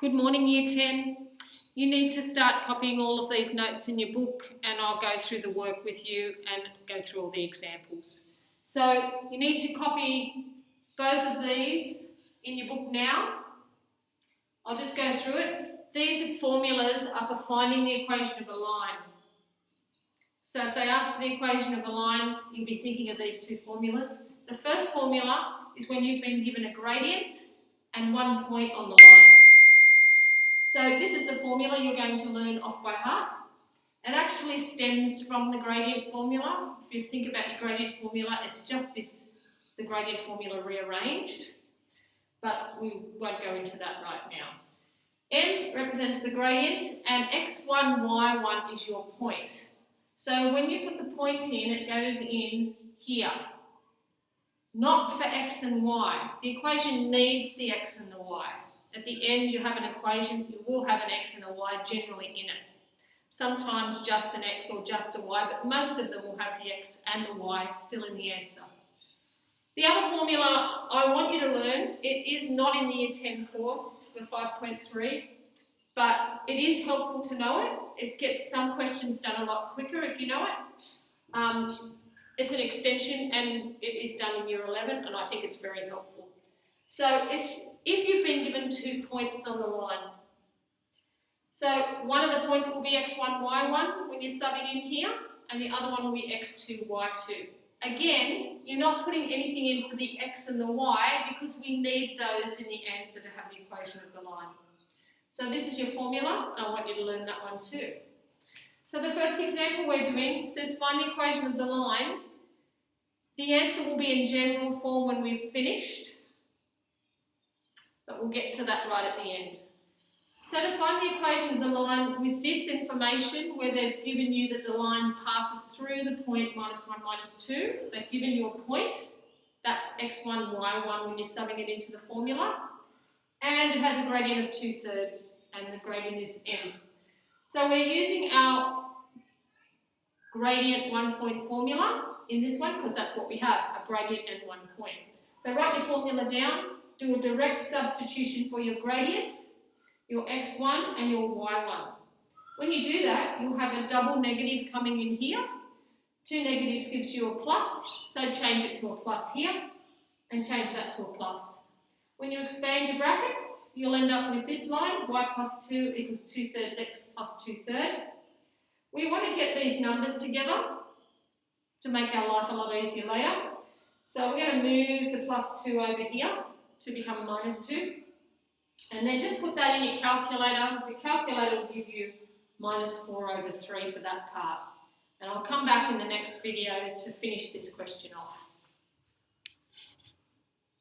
Good morning, Year 10. You need to start copying all of these notes in your book, and I'll go through the work with you and go through all the examples. So you need to copy both of these in your book now. I'll just go through it. These formulas are for finding the equation of a line. So if they ask for the equation of a line, you'll be thinking of these two formulas. The first formula is when you've been given a gradient and 1 point on the line. So this is the formula you're going to learn off by heart. It actually stems from the gradient formula. If you think about your gradient formula, it's just this, the gradient formula rearranged, but we won't go into that right now. M represents the gradient and x1, y1 is your point. So when you put the point in, it goes in here, not for x and y. The equation needs the x and the y. At the end, you have an equation, you will have an x and a y generally in it. Sometimes just an x or just a y, but most of them will have the x and the y still in the answer. The other formula I want you to learn, it is not in the Year 10 course for 5.3, but it is helpful to know it. It gets some questions done a lot quicker if you know it. It's an extension and it is done in Year 11, and I think it's very helpful. So it's if you've been given 2 points on the line. So one of the points will be x1, y1 when you're subbing in here, and the other one will be x2, y2. Again, you're not putting anything in for the x and the y because we need those in the answer to have the equation of the line. So this is your formula, and I want you to learn that one too. So the first example we're doing says find the equation of the line. The answer will be in general form when we've finished, but we'll get to that right at the end. So to find the equation of the line with this information, where they've given you that the line passes through the point -1, -2, they've given you a point, that's x1, y1 when you're subbing it into the formula, and it has a gradient of 2/3, and the gradient is m. So we're using our gradient 1 point formula in this one, because that's what we have, a gradient and 1 point. So write your formula down, do a direct substitution for your gradient, your x1 and your y1. When you do that, you'll have a double negative coming in here. 2 negatives gives you a plus, so change it to a plus here, and change that to a plus. When you expand your brackets, you'll end up with this line, y plus 2 equals 2/3 x plus 2/3. We want to get these numbers together to make our life a lot easier later. So we're going to move the +2 over here to become -2. And then just put that in your calculator. The calculator will give you -4/3 for that part. And I'll come back in the next video to finish this question off.